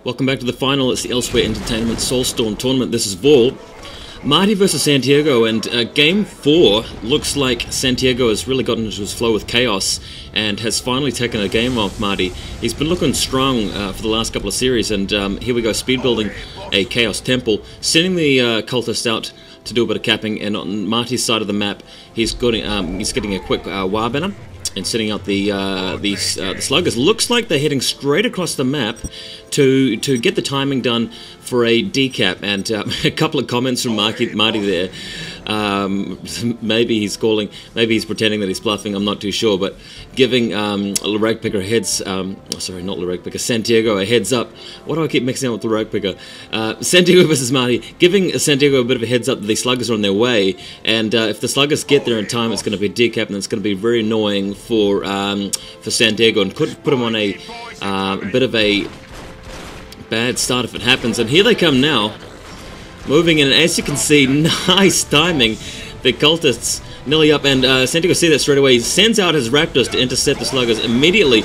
Welcome back to the final. It's the Elsewhere Entertainment Soulstorm Tournament. This is Vol. Marty versus Santiago, and Game 4 looks like Santiago has really gotten into his flow with Chaos and has finally taken a game off Marty. He's been looking strong for the last couple of series, and here we go, speed building a Chaos Temple, sending the cultists out to do a bit of capping, and on Marty's side of the map, he's getting a quick war banner and setting out the sluggers. Looks like they're heading straight across the map to get the timing done for a decap, and a couple of comments from Marty there. Maybe he's calling, maybe he's pretending that he's bluffing, I'm not too sure, but giving Larag Picker Santiago a heads up. Why do I keep mixing up with Larag Picker? Santiago versus Marty, giving Santiago a bit of a heads up that the sluggers are on their way, and if the sluggers get there in time, it's going to be a decap, and it's going to be very annoying for Santiago, and could put him on a bit of a bad start if it happens. And here they come now, moving in, and as you can see, nice timing. The cultists nearly up, and Santiago see that straight away. He sends out his raptors to intercept the sluggers immediately.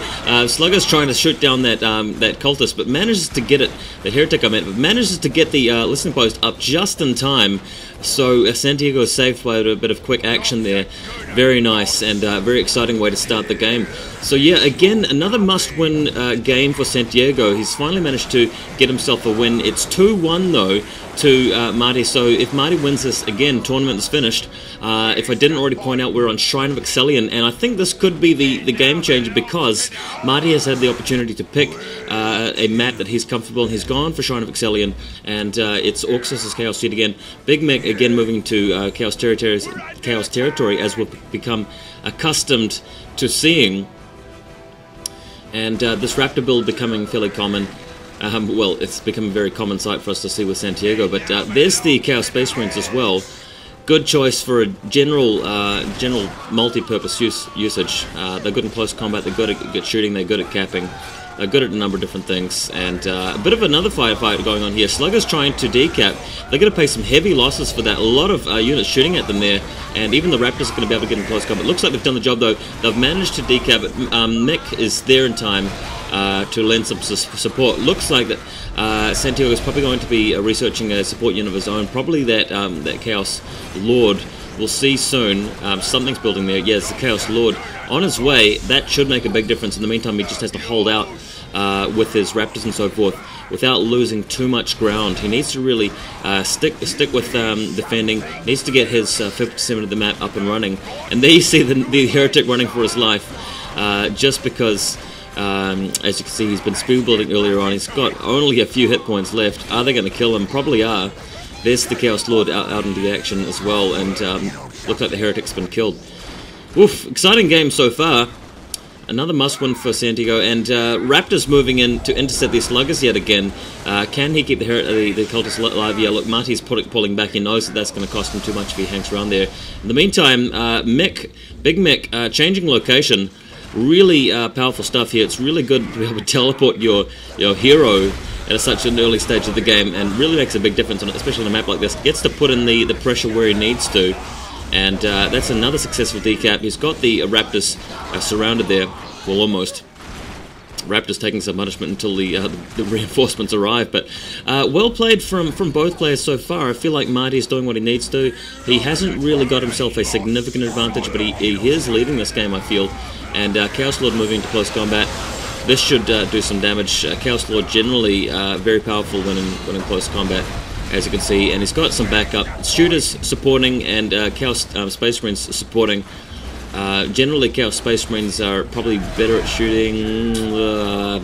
Sluggers trying to shoot down that cultist, but manages to get it, the heretic I meant, but manages to get the listening post up just in time. So Santiago is saved by a bit of quick action there. Very nice, and very exciting way to start the game. So yeah, again, another must-win game for Santiago. He's finally managed to get himself a win. It's 2-1 though to Marty, so if Marty wins this, again, tournament is finished. If I didn't already point out, we're on Shrine of Excellion, and I think this could be the game changer, because Marty has had the opportunity to pick a map that he's comfortable in. He's gone for Shrine of Excellion, and it's Orks versus Chaos yet again. Big Mick again moving to Chaos territory, as we've become accustomed to seeing, and this Raptor build becoming fairly common. Well, it's become a very common sight for us to see with Santiago, but there's the Chaos Space Marines as well. Good choice for a general multi-purpose usage. They're good in close combat, they're good at shooting, they're good at capping, they're good at a number of different things, and a bit of another firefight going on here. Sluggers trying to decap. They're going to pay some heavy losses for that. A lot of units shooting at them there, and even the Raptors are going to be able to get in close combat. Looks like they've done the job though. They've managed to decap it. Mick is there in time to lend some support. Looks like that Santiago is probably going to be researching a support unit of his own, probably that Chaos Lord. We'll see soon. Something's building there. Yes, the Chaos Lord on his way. That should make a big difference. In the meantime, he just has to hold out with his Raptors and so forth without losing too much ground. He needs to really stick with defending. Needs to get his 50% of the map up and running. And there you see the heretic running for his life, just because. As you can see, he's been speed building earlier on. He's got only a few hit points left. Are they going to kill him? Probably are. There's the Chaos Lord out into the action as well, and looks like the heretic's been killed. Oof, exciting game so far. Another must-win for Santiago, and Raptors moving in to intercept these sluggers yet again. Can he keep the cultists alive? Yeah, look, Marty's pulling back. He knows that that's going to cost him too much if he hangs around there. In the meantime, Big Mick, changing location. Really powerful stuff here. It's really good to be able to teleport your hero at such an early stage of the game, and really makes a big difference, especially on a map like this. Gets to put in the pressure where he needs to, and that's another successful decap. He's got the Raptors surrounded there. Well, almost. Raptors taking some punishment until the reinforcements arrive, but well played from both players so far. I feel like Marty is doing what he needs to. He hasn't really got himself a significant advantage, but he is leading this game, I feel. And Chaos Lord moving to close combat. This should do some damage. Chaos Lord generally very powerful when in close combat, as you can see. And he's got some backup. Shooters supporting, and Chaos Space Marines supporting. Generally, Chaos Space Marines are probably better at shooting.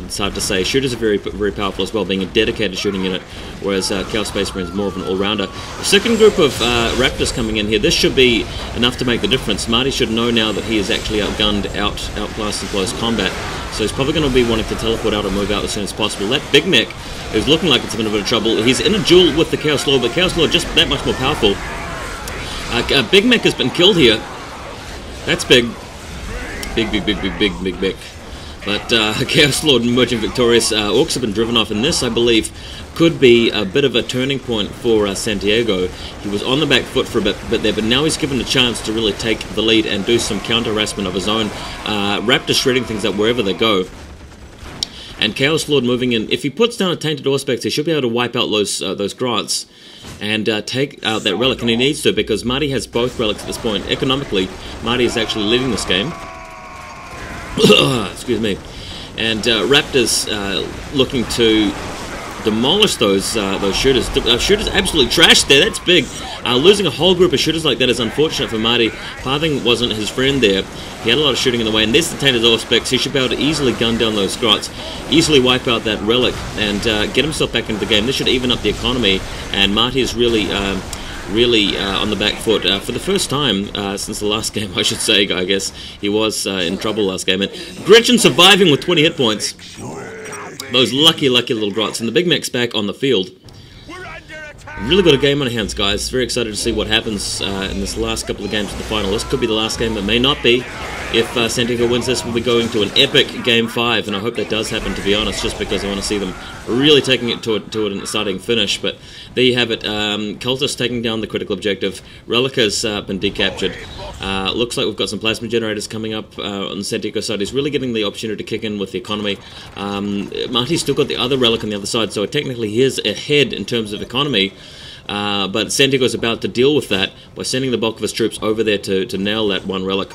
It's hard to say. Shooters are very powerful as well, being a dedicated shooting unit, whereas Chaos Space Marines are more of an all-rounder. The second group of Raptors coming in here. This should be enough to make the difference. Marty should know now that he is actually outgunned, outclassed in close combat. So he's probably going to be wanting to teleport out or move out as soon as possible. That Big Mick is looking like it's in a bit of trouble. He's in a duel with the Chaos Lord, but Chaos Lord just that much more powerful. Big Mick has been killed here. That's big. Big. But Chaos Lord emerging victorious. Orks have been driven off, and this, I believe, could be a bit of a turning point for Santiago. He was on the back foot for a bit, but now he's given a chance to really take the lead and do some counter-harassment of his own. Raptor shredding things up wherever they go. And Chaos Lord moving in. If he puts down a Tainted Auspex, he should be able to wipe out those Grots and take out that relic, and he needs to, because Marty has both relics at this point. Economically, Marty is actually leading this game. Excuse me. And Raptors looking to demolish those shooters. Shooters absolutely trashed there. That's big. Losing a whole group of shooters like that is unfortunate for Marty. Pathing wasn't his friend there. He had a lot of shooting in the way, and there's the Tainted Auspex. He should be able to easily gun down those Grots, easily wipe out that relic, and get himself back into the game. This should even up the economy, and Marty is really on the back foot for the first time since the last game, I should say. I guess he was in trouble last game. And Gretchen surviving with 20 hit points. Those lucky little Grots, and the Big Mac's back on the field. Really got a game on our hands, guys. Very excited to see what happens in this last couple of games of the final. This could be the last game, but may not be. If Santiago wins this, we'll be going to an epic Game 5, and I hope that does happen, to be honest, just because I want to see them really taking it to an exciting finish. But there you have it. Cultist taking down the critical objective. Relic has been decaptured. Looks like we've got some plasma generators coming up on the Santiago side. He's really getting the opportunity to kick in with the economy. Marty's still got the other relic on the other side, so technically he is ahead in terms of economy. But Santiago's about to deal with that by sending the bulk of his troops over there to nail that one relic.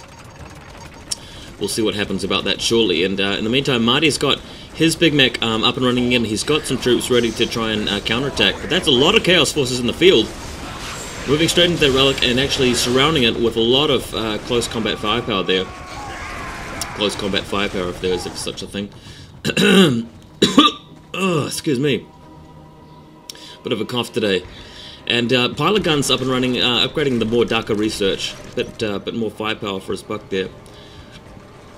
We'll see what happens about that shortly. And in the meantime, Marty's got his Big Mac up and running again. He's got some troops ready to try and counterattack. But that's a lot of Chaos Forces in the field. Moving straight into that relic and actually surrounding it with a lot of close combat firepower there. Close combat firepower, if there is such a thing. Oh, excuse me. Bit of a cough today. And pilot guns up and running, upgrading the more darker research. Bit more firepower for his buck there.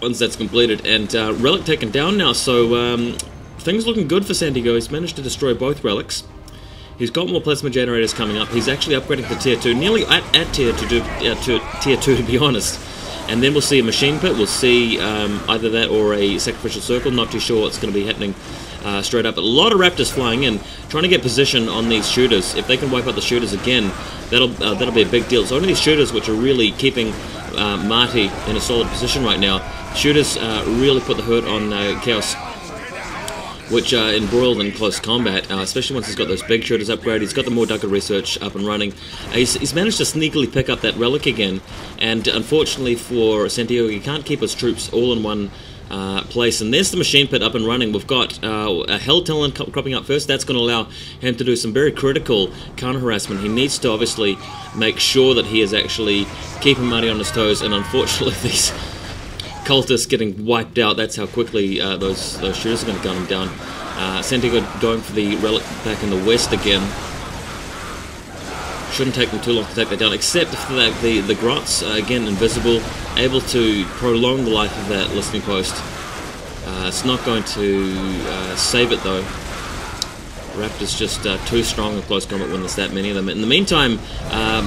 Once that's completed. And relic taken down now, so things looking good for Santiago. He's managed to destroy both relics. He's got more plasma generators coming up. He's actually upgrading to tier 2, nearly at tier 2 to be honest. And then we'll see a machine pit. We'll see either that or a sacrificial circle. Not too sure what's going to be happening straight up. But a lot of Raptors flying in, trying to get position on these shooters. If they can wipe out the shooters again, that'll be a big deal. It's only these shooters which are really keeping Marty in a solid position right now. Shooters really put the hurt on Chaos, which are embroiled in close combat, especially once he's got those big shooters upgraded. He's got the more darker research up and running. He's managed to sneakily pick up that relic again, and unfortunately for Santiago, he can't keep his troops all in one place. And there's the machine pit up and running. We've got a Hell Talon cropping up first. That's going to allow him to do some very critical counter-harassment. He needs to obviously make sure that he is actually keeping Marty on his toes, and unfortunately these cultists getting wiped out. That's how quickly those shooters are going to gun him down. Santiago going for the relic back in the west again. Shouldn't take them too long to take that down, except for the Grots, again invisible, able to prolong the life of that listening post. It's not going to save it though. Raptors just too strong in close combat when there's that many of them. In the meantime,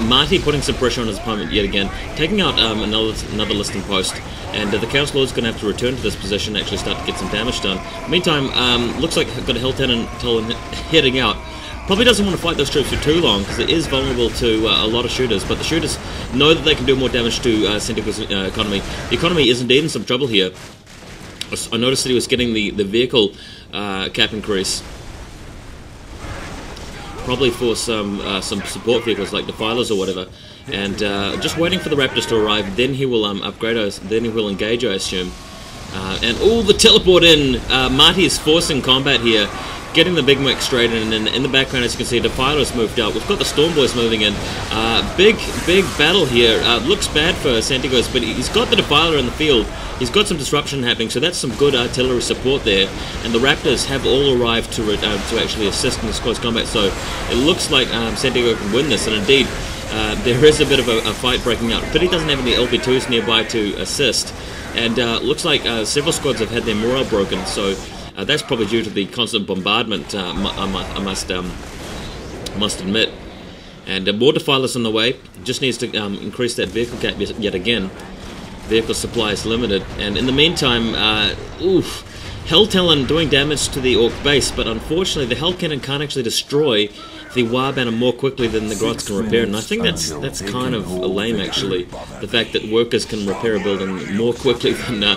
Marty putting some pressure on his opponent yet again, taking out another listening post, and the Chaos Lord's going to have to return to this position and actually start to get some damage done. Meantime, looks like I've got a Hell Talon heading out. Probably doesn't want to fight those troops for too long because it is vulnerable to a lot of shooters, but the shooters know that they can do more damage to Santiago's economy. The economy is indeed in some trouble here. I noticed that he was getting the vehicle cap increase. Probably for some support vehicles like Defilers or whatever, and just waiting for the Raptors to arrive. Then he will upgrade us. Then he will engage, I assume. And the teleport in. Marty is forcing combat here, getting the Big Mac straight in. And in the background, as you can see, Defiler's moved out. We've got the Storm Boys moving in. Big battle here. Looks bad for Santiago's, but he's got the Defiler in the field. He's got some disruption happening, so that's some good artillery support there. And the Raptors have all arrived to actually assist in this close combat. So it looks like Santiago can win this, and indeed there is a bit of a fight breaking out. But he doesn't have any LP2s nearby to assist, and looks like several squads have had their morale broken. So that's probably due to the constant bombardment. I must admit. And more Defilers on the way. Just needs to increase that vehicle gap yet again. Vehicle supply is limited, and in the meantime, Hell Talon doing damage to the Ork base, but unfortunately the Hell Cannon can't actually destroy the War Banner more quickly than the Grots can repair, and I think that's kind of lame actually, the fact that workers can repair a building more quickly than a